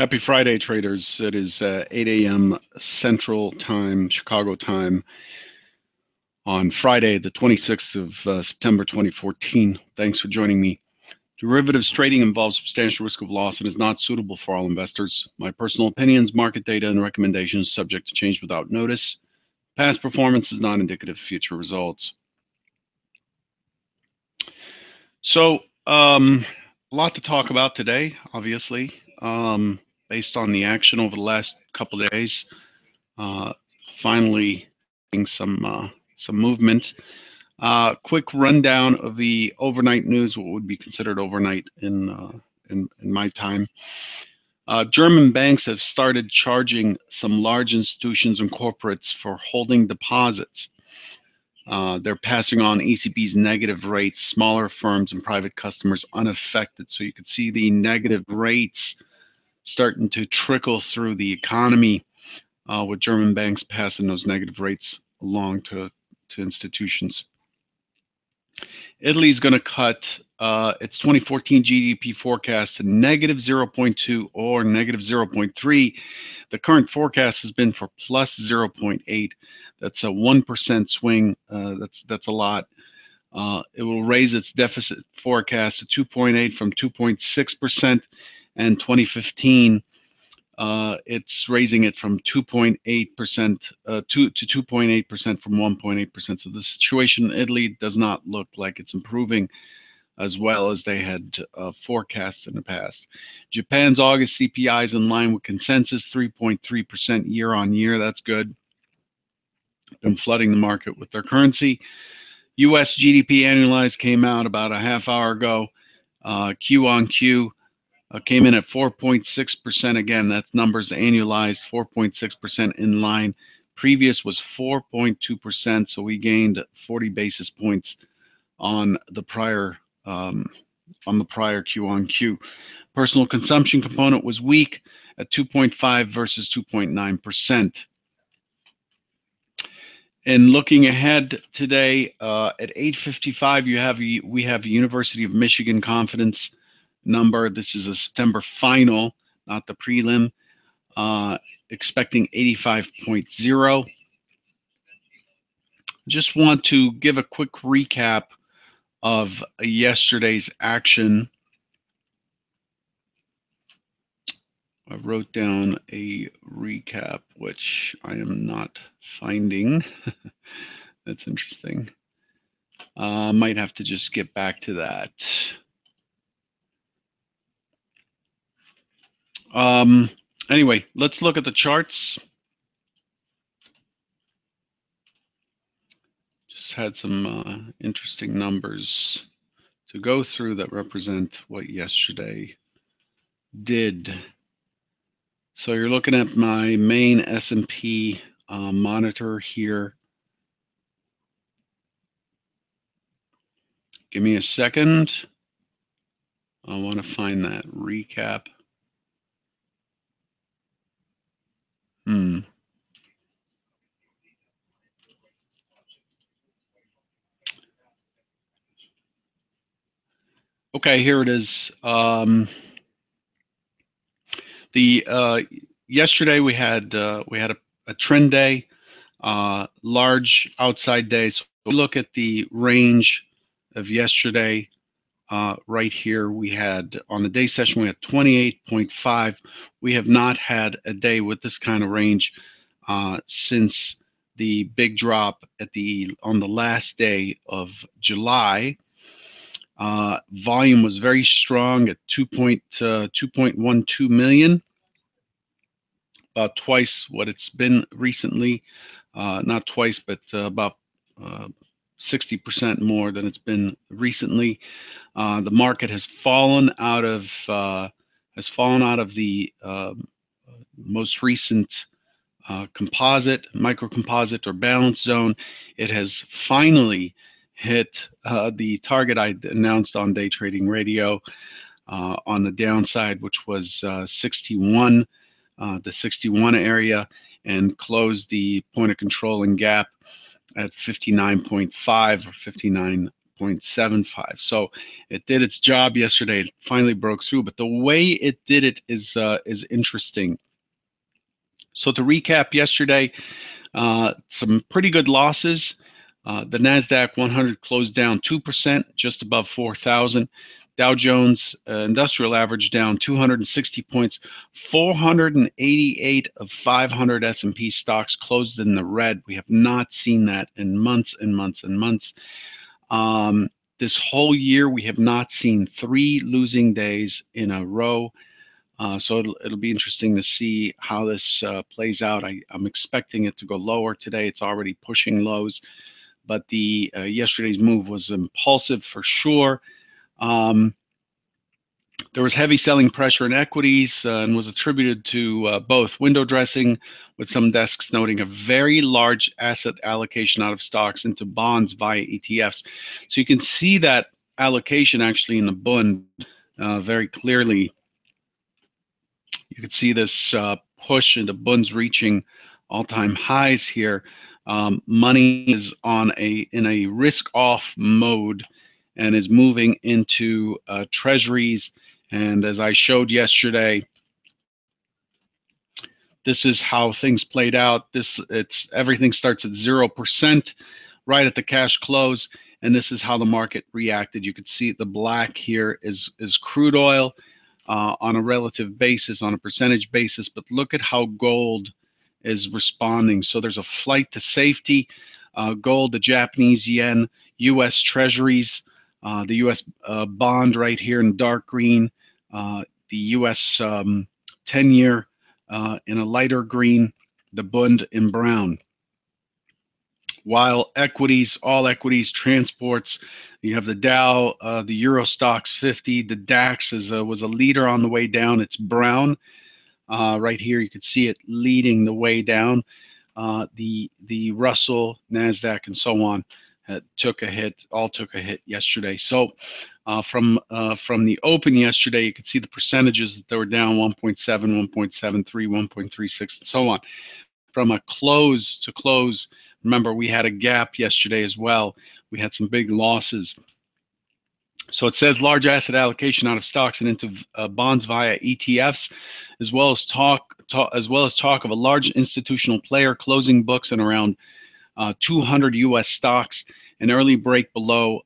Happy Friday, traders. It is 8 a.m. Central Time, Chicago time, on Friday, the 26th of September 2014. Thanks for joining me. Derivatives trading involves substantial risk of loss and is not suitable for all investors. My personal opinions, market data, and recommendations subject to change without notice. Past performance is not indicative of future results. So, a lot to talk about today, obviously. Based on the action over the last couple of days, finally some movement. Quick rundown of the overnight news, what would be considered overnight in my time. German banks have started charging some large institutions and corporates for holding deposits. They're passing on ECB's negative rates, smaller firms and private customers unaffected. So you can see the negative rates starting to trickle through the economy, with German banks passing those negative rates along to institutions. Italy's going to cut its 2014 GDP forecast to negative 0.2 or negative 0.3. The current forecast has been for plus 0.8. That's a 1% swing. That's a lot. It will raise its deficit forecast to 2.8 from 2.6%, and 2015 it's raising it from 2.8% to 2.8% from 1.8%. So the situation in Italy does not look like it's improving as well as they had forecast in the past. Japan's August CPI is in line with consensus, 3.3% year on year. That's good. Been flooding the market with their currency. US GDP annualized came out about a half hour ago. Q on Q came in at 4.6%. Again, that's numbers annualized, 4.6% in line. Previous was 4.2%, so we gained 40 basis points on the prior Q on Q. Personal consumption component was weak at 2.5 versus 2.9%. And looking ahead today, at 8:55, we have University of Michigan confidence number. This is a September final, not the prelim. Expecting 85.0. Just want to give a quick recap of yesterday's action. I wrote down a recap, which I am not finding. That's interesting. Might have to just get back to that. Anyway, let's look at the charts. Just had some interesting numbers to go through that represent what yesterday did. So you're looking at my main S&P monitor here. Give me a second. I want to find that recap. Okay, here it is. Yesterday we had a trend day, large outside day. So we look at the range of yesterday. Right here, we had on the day session we had 28.5. We have not had a day with this kind of range since the big drop on the last day of July. Volume was very strong at 2.12 million, about twice what it's been recently. Not twice, but about 60% more than it's been recently. The market has fallen out of the most recent micro composite or balance zone. It has finally hit the target I announced on Day Trading Radio on the downside, which was 61, the 61 area, and closed the point of control and gap at 59.5 or 0.75. So it did its job yesterday. It finally broke through, but the way it did it is interesting. So to recap yesterday, some pretty good losses. The NASDAQ 100 closed down 2%, just above 4,000. Dow Jones Industrial Average down 260 points. 488 of 500 S&P stocks closed in the red. We have not seen that in months and months and months. This whole year, we have not seen 3 losing days in a row. So it'll be interesting to see how this plays out. I'm expecting it to go lower today. It's already pushing lows, but the yesterday's move was impulsive for sure. There was heavy selling pressure in equities and was attributed to both window dressing, with some desks noting a very large asset allocation out of stocks into bonds via ETFs. So you can see that allocation actually in the Bund very clearly. You can see this push into Bunds reaching all-time highs here. Money is in a risk-off mode and is moving into treasuries. And as I showed yesterday, this is how things played out. Everything starts at 0% right at the cash close, and this is how the market reacted. You can see the black here is crude oil. On a relative basis, on a percentage basis, but look at how gold is responding. So there's a flight to safety. Gold, the Japanese yen, U.S. treasuries, the U.S. bond right here in dark green, the U.S. 10-year in a lighter green, the Bund in brown. While equities, all equities, transports, you have the Dow, the Euro Stoxx 50, the DAX was a leader on the way down. It's brown. Right here, you can see it leading the way down. The Russell, NASDAQ, and so on took a hit, all took a hit yesterday. So from the open yesterday, you can see the percentages that they were down 1.7, 1.73, 1.36, and so on. From a close to close, remember, we had a gap yesterday as well. We had some big losses. So it says large asset allocation out of stocks and into bonds via ETFs, as well as talk of a large institutional player closing books in around 200 U.S. stocks. An early break below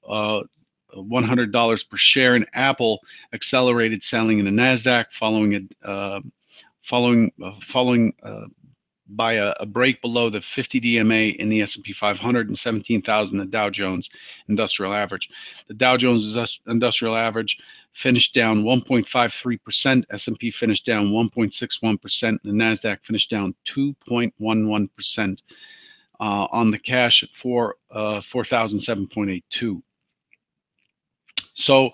$100 per share, and Apple accelerated selling in the NASDAQ following by a break below the 50 DMA in the S&P 500 and 17,000 the Dow Jones Industrial Average. The Dow Jones Industrial Average finished down 1.53%, S&P finished down 1.61%, the NASDAQ finished down 2.11% on the cash at 4,007.82. So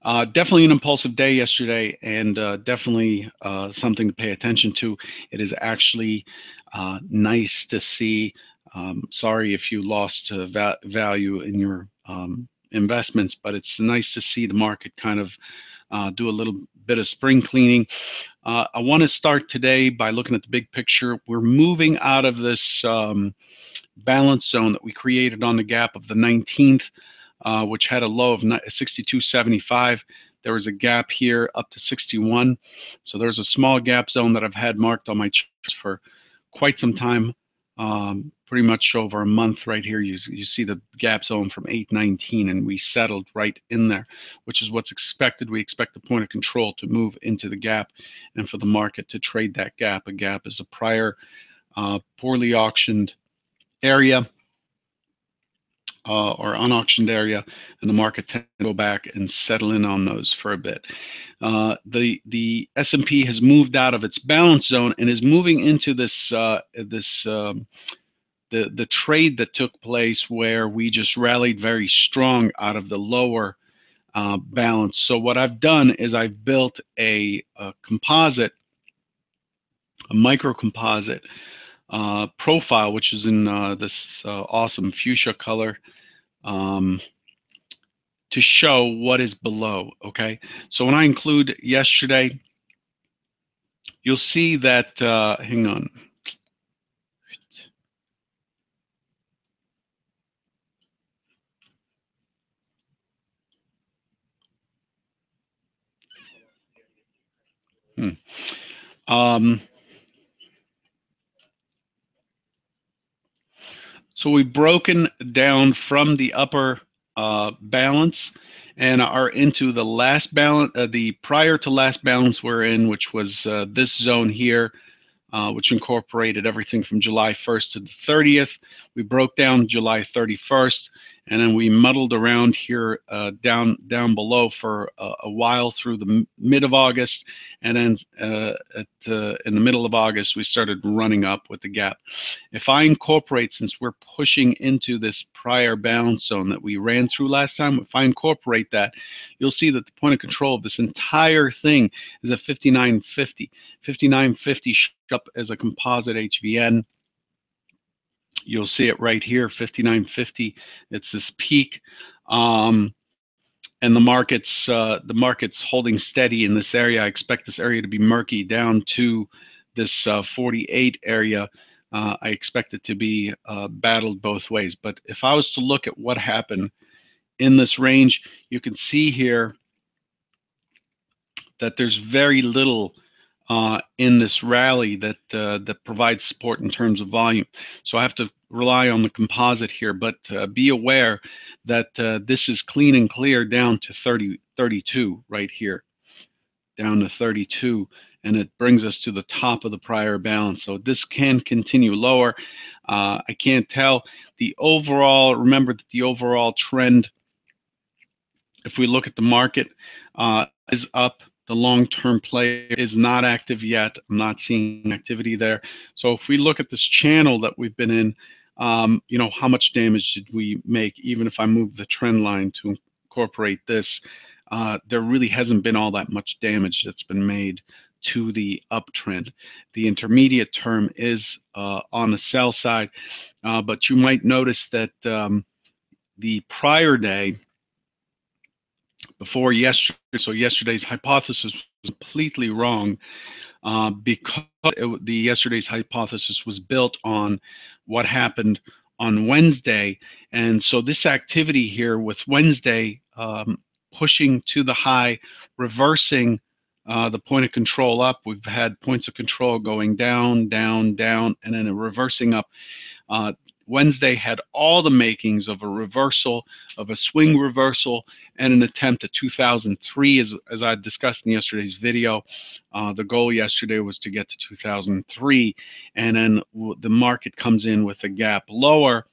definitely an impulsive day yesterday, and definitely something to pay attention to. It is actually nice to see. Sorry if you lost value in your investments, but it's nice to see the market kind of do a little bit of spring cleaning. I want to start today by looking at the big picture. We're moving out of this balance zone that we created on the gap of the 19th. Which had a low of 62.75. There was a gap here up to 61. So there's a small gap zone that I've had marked on my charts for quite some time, pretty much over a month right here. You see the gap zone from 819, and we settled right in there, which is what's expected. We expect the point of control to move into the gap and for the market to trade that gap. A gap is a prior poorly auctioned area. Or unauctioned area, and the market tends to go back and settle in on those for a bit. The S&P has moved out of its balance zone and is moving into this the trade that took place where we just rallied very strong out of the lower balance. So what I've done is I've built a composite, a micro composite profile, which is in this awesome fuchsia color, to show what is below. Okay, so when I include yesterday, you'll see that hang on, So we've broken down from the upper balance and are into the last balance, the prior to last balance we're in, which was this zone here, which incorporated everything from July 1st to the 30th. We broke down July 31st, and then we muddled around here down below for a while through the mid of August, and then in the middle of August we started running up with the gap. If I incorporate, since we're pushing into this prior balance zone that we ran through last time, if I incorporate that, you'll see that the point of control of this entire thing is at 59.50. 59.50 up as a composite HVN. You'll see it right here, 59.50. It's this peak, and the market's holding steady in this area. I expect this area to be murky down to this 48 area. I expect it to be battled both ways. But if I was to look at what happened in this range, you can see here that there's very little in this rally that provides support in terms of volume. So I have to rely on the composite here, but be aware that this is clean and clear down to 32 right here, down to 32, and it brings us to the top of the prior balance. So this can continue lower. I can't tell the overall, remember that the overall trend, if we look at the market, is up. The long-term play is not active yet. I'm not seeing activity there. So if we look at this channel that we've been in, you know, how much damage did we make? Even if I move the trend line to incorporate this, there really hasn't been all that much damage that's been made to the uptrend. The intermediate term is on the sell side, but you might notice that the prior day, before yesterday, so yesterday's hypothesis was completely wrong, because yesterday's hypothesis was built on what happened on Wednesday. And so this activity here with Wednesday pushing to the high, reversing the point of control up. We've had points of control going down, down, down, and then a reversing up. Wednesday had all the makings of a reversal, of a swing reversal, and an attempt at 2003, as I discussed in yesterday's video. The goal yesterday was to get to 2003, and then the market comes in with a gap lower,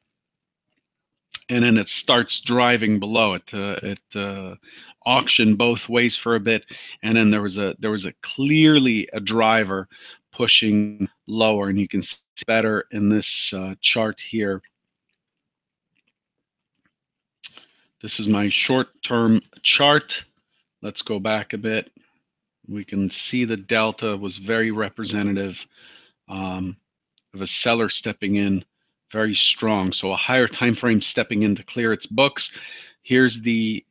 and then it starts driving below it. It auctioned both ways for a bit, and then there was clearly a driver pushing lower, and you can see better in this chart here. This is my short-term chart. Let's go back a bit. We can see the delta was very representative of a seller stepping in very strong. So a higher time frame stepping in to clear its books. Here's the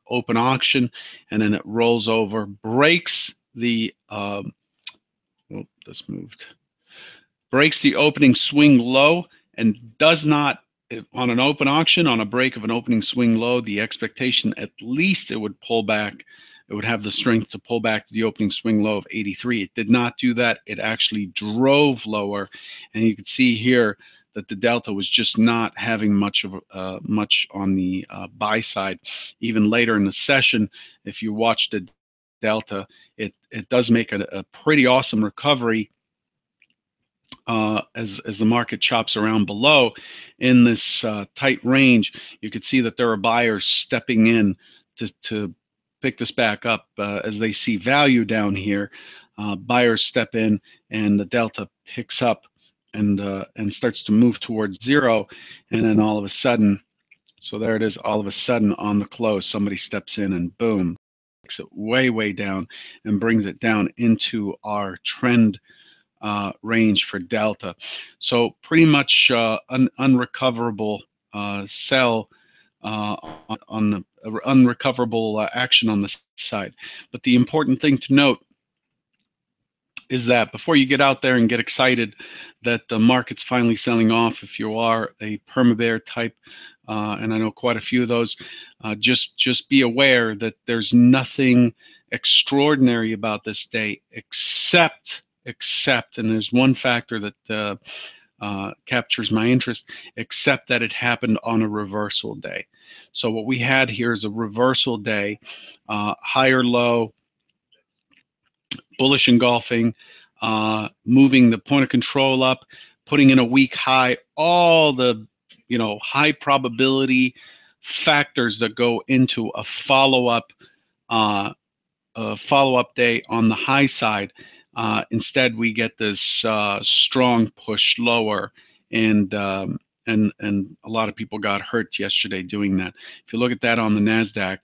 open auction, and then it rolls over, breaks the this moved, breaks the opening swing low, and does not, on an open auction, on a break of an opening swing low, the expectation at least it would pull back. It would have the strength to pull back to the opening swing low of 83. It did not do that. It actually drove lower, and you can see here that the delta was just not having much on the buy side. Even later in the session, if you watch the delta, it does make a pretty awesome recovery as the market chops around below in this tight range. You could see that there are buyers stepping in to pick this back up as they see value down here. Buyers step in, and the delta picks up and starts to move towards zero, and then all of a sudden, so there it is, all of a sudden on the close, somebody steps in and boom, takes it way down and brings it down into our trend range for delta. So pretty much unrecoverable sell on the unrecoverable action on the side. But the important thing to note is that before you get out there and get excited that the market's finally selling off, if you are a perma-bear type, and I know quite a few of those, just be aware that there's nothing extraordinary about this day, except, and there's one factor that captures my interest, except that it happened on a reversal day. So what we had here is a reversal day, higher low, bullish engulfing, moving the point of control up, putting in a weak high, all the high probability factors that go into a follow-up day on the high side. Instead, we get this strong push lower, and a lot of people got hurt yesterday doing that. If you look at that on the NASDAQ,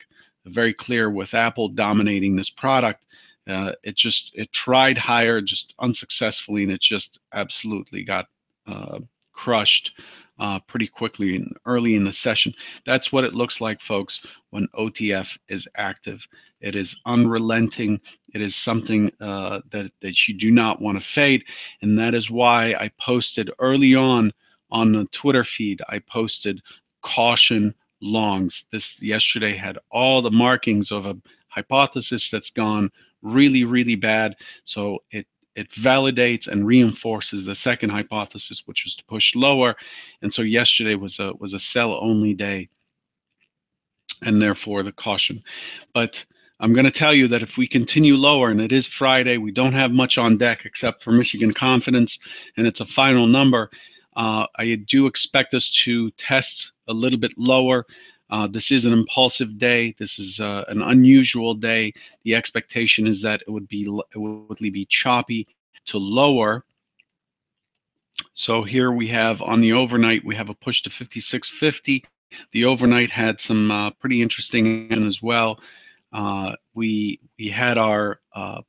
very clear with Apple dominating this product. It tried higher, just unsuccessfully, and it just absolutely got crushed pretty quickly and early in the session. That's what it looks like, folks, when OTF is active. It is unrelenting. It is something that you do not want to fade, and that is why I posted early on the Twitter feed. I posted caution longs. This yesterday had all the markings of a hypothesis that's gone really, really bad. So it validates and reinforces the second hypothesis, which was to push lower. And so yesterday was a sell only day, and therefore the caution. But I'm going to tell you that if we continue lower, and it is Friday, we don't have much on deck except for Michigan confidence, and it's a final number. I do expect us to test a little bit lower. This is an impulsive day. This is an unusual day. The expectation is that it would be choppy to lower. So here we have on the overnight, we have a push to 56.50. The overnight had some pretty interesting as well. We had our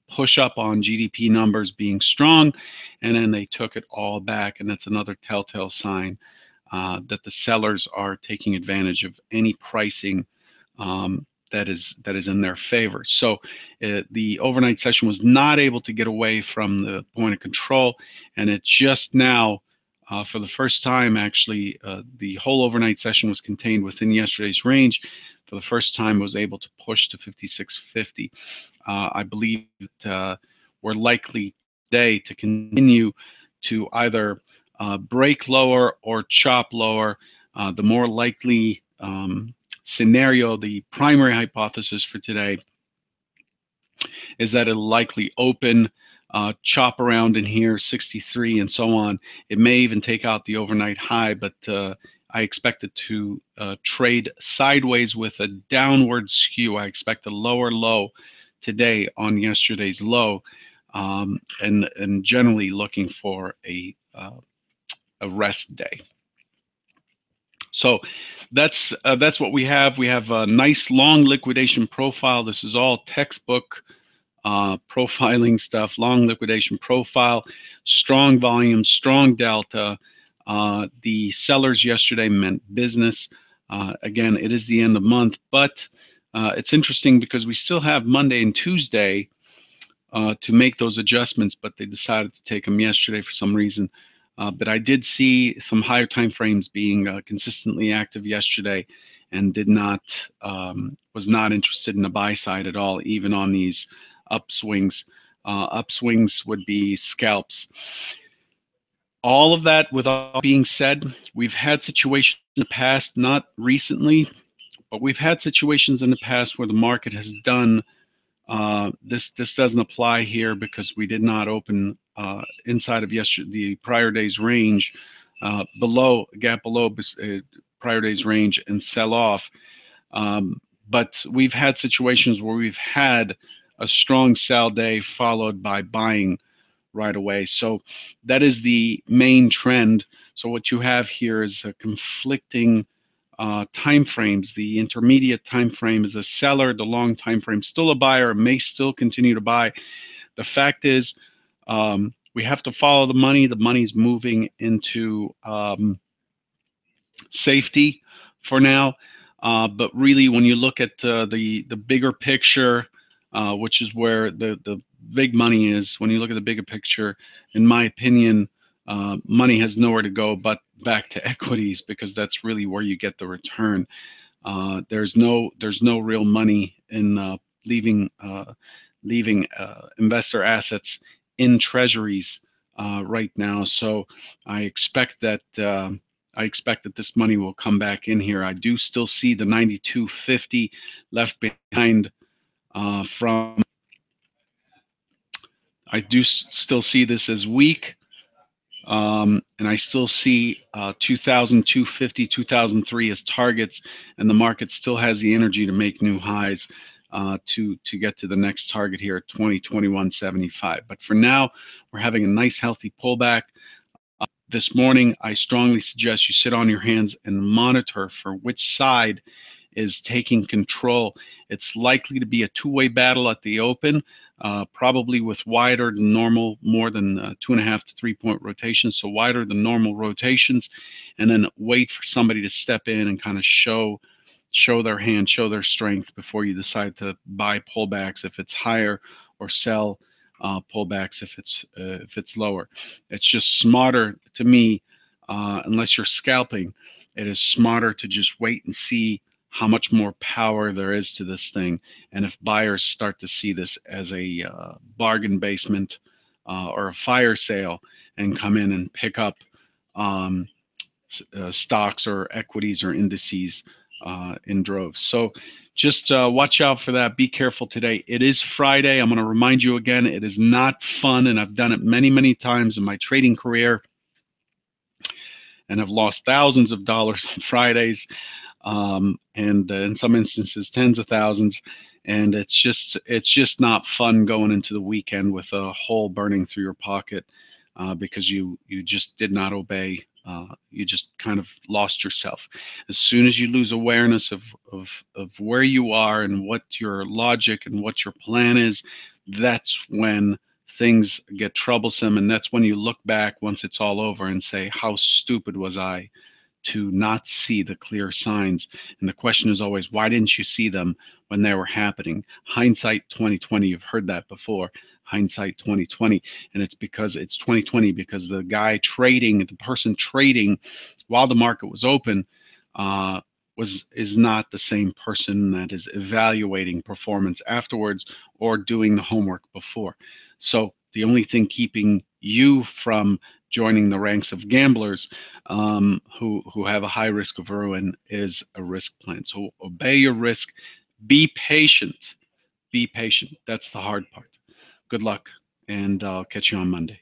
push up on GDP numbers being strong, and then they took it all back, and that's another telltale sign that the sellers are taking advantage of any pricing that is in their favor. So the overnight session was not able to get away from the point of control, and it just now, for the first time, actually, the whole overnight session was contained within yesterday's range. For the first time, was able to push to 56.50. I believe that we're likely today to continue to either break lower or chop lower. The more likely scenario, the primary hypothesis for today, is that it'll likely open, chop around in here, 63 and so on. It may even take out the overnight high, but I expect it to trade sideways with a downward skew. I expect a lower low today on yesterday's low, and generally looking for a rest day. So that's what we have. We have a nice long liquidation profile. This is all textbook profiling stuff. Long liquidation profile, strong volume, strong delta. The sellers yesterday meant business. Again, it is the end of month, but it's interesting because we still have Monday and Tuesday to make those adjustments, but they decided to take them yesterday for some reason. But I did see some higher time frames being consistently active yesterday, and was not interested in the buy side at all, even on these upswings. Upswings would be scalps. All of that with all being said, we've had situations in the past, not recently, but we've had situations in the past where the market has done, this doesn't apply here because we did not open inside of the prior day's range, gap below prior day's range and sell off. But we've had situations where we've had a strong sell day followed by buying right away. So that is the main trend. So what you have here is a conflicting time frames. The intermediate time frame is a seller, the long time frame still a buyer, may still continue to buy. The fact is, we have to follow the money. The money's moving into safety for now, but really when you look at the bigger picture, which is where the big money is, when you look at the bigger picture, in my opinion, money has nowhere to go but back to equities, because that's really where you get the return. There's no real money in leaving investor assets in treasuries right now. So I expect that this money will come back in here. I do still see the 92.50 left behind from. I do still see this as weak. And I still see 2000, 250, 2003 as targets, and the market still has the energy to make new highs to get to the next target here at 2021.75. But for now, we're having a nice healthy pullback. This morning, I strongly suggest you sit on your hands and monitor for which side is taking control. It's likely to be a two-way battle at the open, probably with wider than normal, more than 2.5 to 3 point rotations, so wider than normal rotations, and then wait for somebody to step in and kind of show their hand, show their strength before you decide to buy pullbacks if it's higher, or sell pullbacks if it's lower. It's just smarter to me, unless you're scalping, it is smarter to just wait and see how much more power there is to this thing. And if buyers start to see this as a bargain basement or a fire sale and come in and pick up stocks or equities or indices in droves. So just watch out for that. Be careful today. It is Friday. I'm going to remind you again, it is not fun, and I've done it many, many times in my trading career, and I've lost thousands of dollars on Fridays. And in some instances tens of thousands, and it's just not fun going into the weekend with a hole burning through your pocket because you just did not obey. You just kind of lost yourself. As soon as you lose awareness of where you are and what your logic and what your plan is, that's when things get troublesome, and that's when you look back once it's all over and say, how stupid was I to not see the clear signs? And the question is always, why didn't you see them when they were happening? Hindsight 2020, you've heard that before. Hindsight 2020, and it's because it's 2020 because the guy trading, the person trading while the market was open, is not the same person that is evaluating performance afterwards or doing the homework before. So the only thing keeping you from joining the ranks of gamblers who have a high risk of ruin is a risk plan. So obey your risk. Be patient. Be patient. That's the hard part. Good luck, and I'll catch you on Monday.